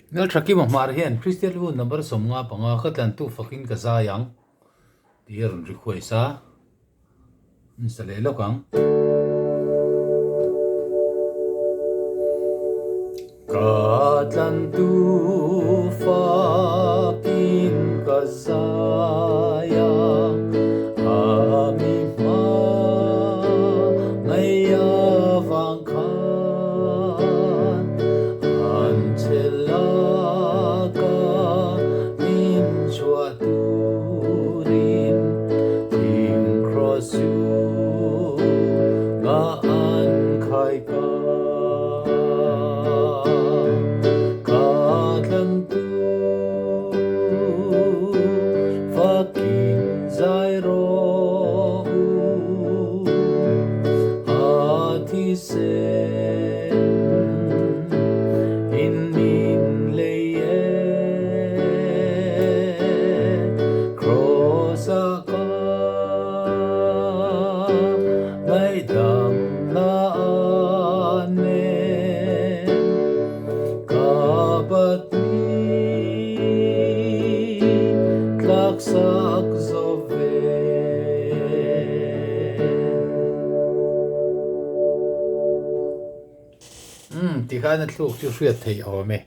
Nel thaki ma mar hian Christian lu number somnga panga khatlan tu fakin ka za yang tir ri khoi sa insale lokang katlan tu fakin ka za yang ami ma maya vang khan Antelaga min chua turin ting krosu ga an khai ka katlan tu fakin zai ro ati se Sak zove ti khan thuk chu hriat thei awme